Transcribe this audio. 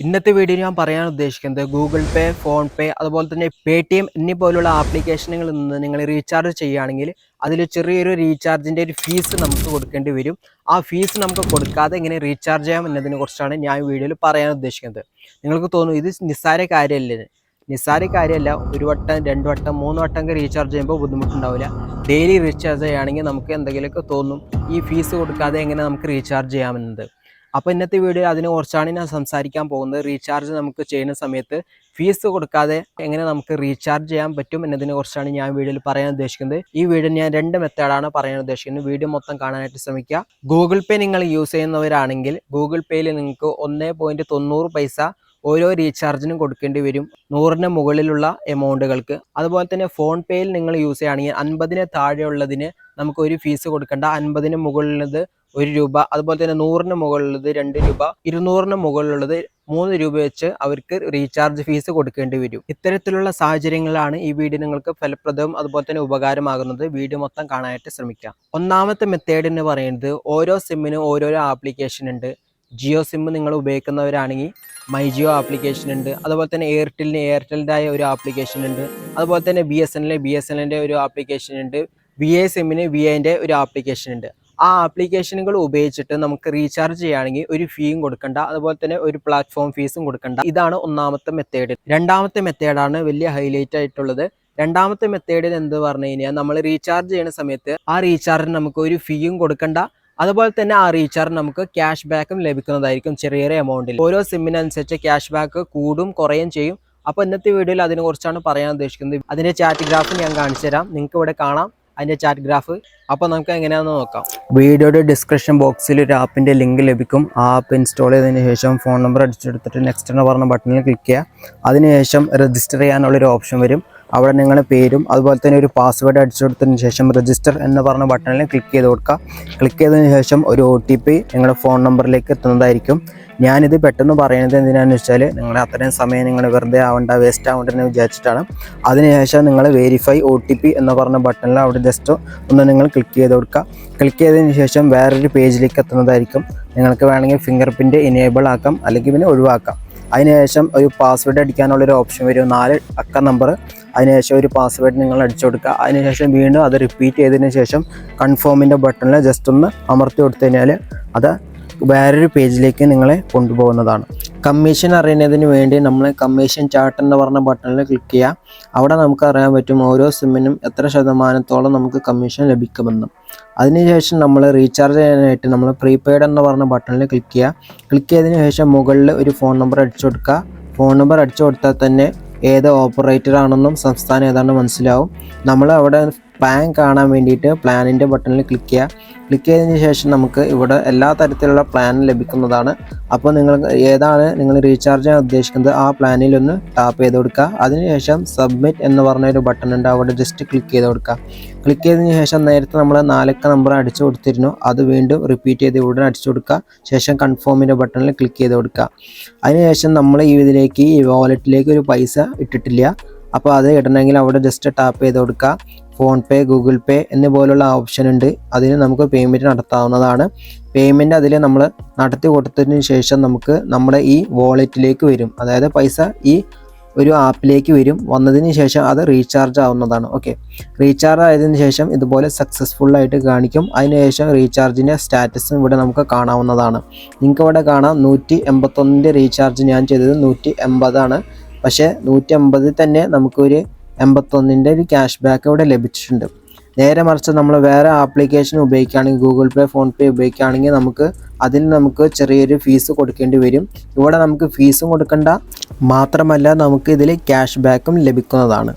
ഇന്നത്തെ വീഡിയോ ഞാൻ പറയാൻ ഉദ്ദേശിക്കുന്നത് ഗൂഗിൾ പേ, ഫോൺ പേ, അതുപോലെ തന്നെ പേടിഎം എന്നീ പോലുള്ള ആപ്ലിക്കേഷനുകളിൽ നിന്ന് നിങ്ങൾ റീചാർജ് ചെയ്യുകയാണെങ്കിൽ അതിൽ ചെറിയൊരു റീചാർജിൻ്റെ ഒരു ഫീസ് നമുക്ക് കൊടുക്കേണ്ടി വരും. ആ ഫീസ് നമുക്ക് കൊടുക്കാതെ എങ്ങനെ റീചാർജ് ചെയ്യാം എന്നതിനെ കുറിച്ചാണ് ഞാൻ ഈ വീഡിയോയിൽ പറയാൻ ഉദ്ദേശിക്കുന്നത്. നിങ്ങൾക്ക് തോന്നും ഇത് നിസ്സാര കാര്യമല്ലേ? നിസ്സാര കാര്യമല്ല. ഒരു വട്ടം, രണ്ട് വട്ടം, മൂന്ന് വട്ടം ഒക്കെ റീചാർജ് ചെയ്യുമ്പോൾ ബുദ്ധിമുട്ടുണ്ടാവില്ല. ഡെയിലി റീചാർജ് ചെയ്യുകയാണെങ്കിൽ നമുക്ക് എന്തെങ്കിലുമൊക്കെ തോന്നും ഈ ഫീസ് കൊടുക്കാതെ എങ്ങനെ നമുക്ക് റീചാർജ് ചെയ്യാമെന്നത്. അപ്പോൾ ഇന്നത്തെ വീഡിയോ അതിനെക്കുറിച്ചാണ് ഞാൻ സംസാരിക്കാൻ പോകുന്നത്. റീചാർജ് നമുക്ക് ചെയ്യുന്ന സമയത്ത് ഫീസ് കൊടുക്കാതെ എങ്ങനെ നമുക്ക് റീചാർജ് ചെയ്യാൻ പറ്റും എന്നതിനെ കുറിച്ചാണ് ഞാൻ വീഡിയോയിൽ പറയാൻ ഉദ്ദേശിക്കുന്നത്. ഈ വീഡിയോ ഞാൻ രണ്ട് മെത്തേഡാണ് പറയാൻ ഉദ്ദേശിക്കുന്നത്. വീഡിയോ മൊത്തം കാണാനായിട്ട് ശ്രമിക്കുക. ഗൂഗിൾ പേ നിങ്ങൾ യൂസ് ചെയ്യുന്നവരാണെങ്കിൽ ഗൂഗിൾ പേയിൽ നിങ്ങൾക്ക് 1.90 ഓരോ റീചാർജിനും കൊടുക്കേണ്ടി വരും 100-ന് മുകളിലുള്ള എമൗണ്ടുകൾക്ക്. അതുപോലെ തന്നെ ഫോൺ പേയിൽ നിങ്ങൾ യൂസ് ചെയ്യുകയാണെങ്കിൽ 50-ന് താഴെയുള്ളതിന് നമുക്ക് ഒരു ഫീസ് കൊടുക്കേണ്ട. 50-ന് മുകളിലുള്ളത് 1 രൂപ, അതുപോലെ തന്നെ 100-ന് മുകളിലുള്ളത് 2 രൂപ, 200-ന് മുകളിലുള്ളത് 3 രൂപ വെച്ച് അവർക്ക് റീചാർജ് ഫീസ് കൊടുക്കേണ്ടി വരും. ഇത്തരത്തിലുള്ള സാഹചര്യങ്ങളാണ് ഈ വീഡിയോ നിങ്ങൾക്ക് ഫലപ്രദവും അതുപോലെ തന്നെ ഉപകാരമാകുന്നത്. വീഡിയോ മൊത്തം കാണാനായിട്ട് ശ്രമിക്കാം. ഒന്നാമത്തെ മെത്തേഡ് എന്ന് പറയുന്നത് ഓരോ സിമ്മിനും ഓരോരോ ആപ്ലിക്കേഷൻ ഉണ്ട്. ജിയോ സിം നിങ്ങൾ ഉപയോഗിക്കുന്നവരാണെങ്കിൽ മൈ ജിയോ ആപ്ലിക്കേഷൻ ഉണ്ട്. അതുപോലെ തന്നെ എയർടെല്ലിന് എയർടെലിൻ്റെതായ ഒരു ആപ്ലിക്കേഷൻ ഉണ്ട്. അതുപോലെ തന്നെ ബി എസ് എന്നിൻ്റെ ഒരു ആപ്ലിക്കേഷൻ ഉണ്ട്. വി ഐ സിമ്മിന് വി ഐൻ്റെ ഒരു ആപ്ലിക്കേഷൻ ഉണ്ട്. ആ ആപ്ലിക്കേഷനുകൾ ഉപയോഗിച്ചിട്ട് നമുക്ക് റീചാർജ് ചെയ്യുകയാണെങ്കിൽ ഒരു ഫീയും കൊടുക്കണ്ട, അതുപോലെ തന്നെ ഒരു പ്ലാറ്റ്ഫോം ഫീസും കൊടുക്കണ്ട. ഇതാണ് ഒന്നാമത്തെ മെത്തേഡ്. രണ്ടാമത്തെ മെത്തേഡാണ് വലിയ ഹൈലൈറ്റ് ആയിട്ടുള്ളത്. രണ്ടാമത്തെ മെത്തേഡിൽ എന്ത് പറഞ്ഞു കഴിഞ്ഞാൽ നമ്മൾ റീചാർജ് ചെയ്യുന്ന സമയത്ത് ആ റീചാർജിന് നമുക്ക് ഒരു ഫീയും കൊടുക്കണ്ട, അതുപോലെ തന്നെ ആ റീചാർജ് നമുക്ക് ക്യാഷ് ബാക്കും ലഭിക്കുന്നതായിരിക്കും ചെറിയ എമൗണ്ടിൽ. ഓരോ സിമ്മിനനുസരിച്ച് ക്യാഷ് ബാക്ക് കൂടും കുറയും ചെയ്യും. അപ്പോൾ ഇന്നത്തെ വീഡിയോയിൽ അതിനെക്കുറിച്ചാണ് പറയാൻ ഉദ്ദേശിക്കുന്നത്. അതിൻ്റെ ചാറ്റ് ഗ്രാഫ് ഞാൻ കാണിച്ചു തരാം. നിങ്ങൾക്ക് ഇവിടെ കാണാം അതിൻ്റെ ചാറ്റ് ഗ്രാഫ്. അപ്പോൾ നമുക്ക് എങ്ങനെയാണെന്ന് നോക്കാം. വീഡിയോയുടെ ഡിസ്ക്രിപ്ഷൻ ബോക്സിൽ ഒരു ആപ്പിൻ്റെ ലിങ്ക് ലഭിക്കും. ആ ആപ്പ് ഇൻസ്റ്റാൾ ചെയ്തതിന് ശേഷം ഫോൺ നമ്പർ അടിച്ചെടുത്തിട്ട് നെക്സ്റ്റ് എന്ന് പറഞ്ഞ ബട്ടണിൽ ക്ലിക്ക് ചെയ്യുക. അതിനുശേഷം രജിസ്റ്റർ ചെയ്യാനുള്ളൊരു ഓപ്ഷൻ വരും. അവിടെ നിങ്ങളുടെ പേരും അതുപോലെ തന്നെ ഒരു പാസ്വേഡ് അടിച്ചു കൊടുത്തതിന് ശേഷം രജിസ്റ്റർ എന്ന് പറഞ്ഞ ബട്ടണിൽ ക്ലിക്ക് ചെയ്ത് കൊടുക്കുക. ക്ലിക്ക് ചെയ്തതിന് ശേഷം ഒരു OTP നിങ്ങളുടെ ഫോൺ നമ്പറിലേക്ക് എത്തുന്നതായിരിക്കും. ഞാനിത് പെട്ടെന്ന് പറയുന്നത് എന്തിനാണെന്ന് വെച്ചാൽ നിങ്ങൾ അത്രയും സമയം നിങ്ങൾ വെറുതെ വേസ്റ്റ് ആവണ്ട എന്ന് വിചാരിച്ചിട്ടാണ്. അതിനുശേഷം നിങ്ങൾ വെരിഫൈ OTP എന്ന് പറഞ്ഞ ബട്ടണിൽ അവിടെ ജസ്റ്റ് ഒന്ന് നിങ്ങൾ ക്ലിക്ക് ചെയ്ത് കൊടുക്കുക. ക്ലിക്ക് ചെയ്തതിന് ശേഷം വേറൊരു പേജിലേക്ക് എത്തുന്നതായിരിക്കും. നിങ്ങൾക്ക് വേണമെങ്കിൽ ഫിംഗർ പ്രിൻറ്റ് ഇനേബിൾ ആക്കാം, അല്ലെങ്കിൽ പിന്നെ ഒഴിവാക്കാം. അതിനുശേഷം ഒരു പാസ്വേഡ് അടിക്കാനുള്ളൊരു ഓപ്ഷൻ വരും, 4 അക്ക നമ്പർ. അതിനുശേഷം ഒരു പാസ്വേഡ് നിങ്ങൾ അടിച്ചു കൊടുക്കുക. അതിനുശേഷം വീണ്ടും അത് റിപ്പീറ്റ് ചെയ്തതിന് ശേഷം കൺഫേമിൻ്റെ ബട്ടണിൽ ജസ്റ്റ് ഒന്ന് അമർത്തി കൊടുത്തു കഴിഞ്ഞാൽ അത് വേറൊരു പേജിലേക്ക് നിങ്ങളെ കൊണ്ടുപോകുന്നതാണ്. കമ്മീഷൻ അറിയുന്നതിന് വേണ്ടി നമ്മൾ കമ്മീഷൻ ചാർട്ട് എന്ന് പറഞ്ഞ ബട്ടണിൽ ക്ലിക്ക് ചെയ്യുക. അവിടെ നമുക്ക് അറിയാൻ പറ്റും ഓരോ സിമ്മിനും എത്ര ശതമാനത്തോളം നമുക്ക് കമ്മീഷൻ ലഭിക്കുമെന്നും. അതിനുശേഷം നമ്മൾ റീചാർജ് ചെയ്യാനായിട്ട് നമ്മൾ പ്രീപെയ്ഡ് എന്ന് പറഞ്ഞ ബട്ടണിൽ ക്ലിക്ക് ചെയ്യുക. ക്ലിക്ക് ചെയ്തതിന് ശേഷം മുകളിൽ ഒരു ഫോൺ നമ്പർ അടിച്ചു കൊടുക്കുക. ഫോൺ നമ്പർ അടിച്ചു കൊടുത്താൽ തന്നെ ഏത് ഓപ്പറേറ്റർ ആണെന്നും സംസ്ഥാനം ഏതാണെന്ന് മനസ്സിലാവും. നമ്മൾ അവിടെ പ്ലാൻ കാണാൻ വേണ്ടിയിട്ട് പ്ലാനിൻ്റെ ബട്ടണിൽ ക്ലിക്ക് ചെയ്യുക. ക്ലിക്ക് ചെയ്തതിന് ശേഷം നമുക്ക് ഇവിടെ എല്ലാ തരത്തിലുള്ള പ്ലാൻ ലഭിക്കുന്നതാണ്. അപ്പോൾ നിങ്ങൾ ഏതാണ് നിങ്ങൾ റീചാർജ് ചെയ്യാൻ ഉദ്ദേശിക്കുന്നത് ആ പ്ലാനിലൊന്ന് ടാപ്പ് ചെയ്ത് കൊടുക്കുക. അതിനുശേഷം സബ്മിറ്റ് എന്ന് പറഞ്ഞൊരു ബട്ടൺ ഉണ്ട്, അവിടെ ജസ്റ്റ് ക്ലിക്ക് ചെയ്ത് കൊടുക്കുക. ക്ലിക്ക് ചെയ്തതിന് ശേഷം നേരത്തെ നമ്മൾ 4 അക്ക നമ്പർ അടിച്ചു കൊടുത്തിരുന്നു, അത് വീണ്ടും റിപ്പീറ്റ് ചെയ്ത് ഉടനെ അടിച്ചു കൊടുക്കുക. ശേഷം കൺഫേമിൻ്റെ ബട്ടണിൽ ക്ലിക്ക് ചെയ്ത് കൊടുക്കുക. അതിനുശേഷം നമ്മൾ ഇതിലേക്ക് ഈ വാലറ്റിലേക്ക് ഒരു പൈസ ഇട്ടിട്ടില്ല, അപ്പോൾ അത് ഇടണമെങ്കിൽ അവിടെ ജസ്റ്റ് ടാപ്പ് ചെയ്ത് കൊടുക്കുക. ഫോൺ പേ, ഗൂഗിൾ പേ എന്നിപോലുള്ള ഓപ്ഷൻ ഉണ്ട്. അതിന് നമുക്ക് പേയ്മെൻറ്റ് നടത്താവുന്നതാണ്. പേയ്മെൻറ്റ് അതിൽ നമ്മൾ നടത്തി കൊടുത്തതിന് ശേഷം നമുക്ക് നമ്മുടെ ഈ വാലറ്റിലേക്ക് വരും, അതായത് പൈസ ഈ ഒരു ആപ്പിലേക്ക് വരും. വന്നതിന് ശേഷം അത് റീചാർജ് ആവുന്നതാണ്. ഓക്കെ, റീചാർജ് ആയതിനു ശേഷം ഇതുപോലെ സക്സസ്ഫുള്ളായിട്ട് കാണിക്കും. അതിനുശേഷം റീചാർജിൻ്റെ സ്റ്റാറ്റസും ഇവിടെ നമുക്ക് കാണാവുന്നതാണ്. നിങ്ങൾക്ക് ഇവിടെ കാണാം 181 റീചാർജ് ഞാൻ ചെയ്തത് 180 ആണ്. പക്ഷേ 180 തന്നെ നമുക്കൊരു 81 ഒരു ക്യാഷ് ബാക്ക് ഇവിടെ ലഭിച്ചിട്ടുണ്ട്. നേരെ മറിച്ച് നമ്മൾ വേറെ ആപ്ലിക്കേഷൻ ഉപയോഗിക്കുകയാണെങ്കിൽ ഗൂഗിൾ പേ, ഫോൺ പേ ഉപയോഗിക്കുകയാണെങ്കിൽ നമുക്ക് ചെറിയൊരു ഫീസ് കൊടുക്കേണ്ടി വരും. ഇവിടെ നമുക്ക് ഫീസും കൊടുക്കണ്ട, മാത്രമല്ല നമുക്ക് ഇതിൽ ക്യാഷ് ബാക്കും ലഭിക്കുന്നതാണ്.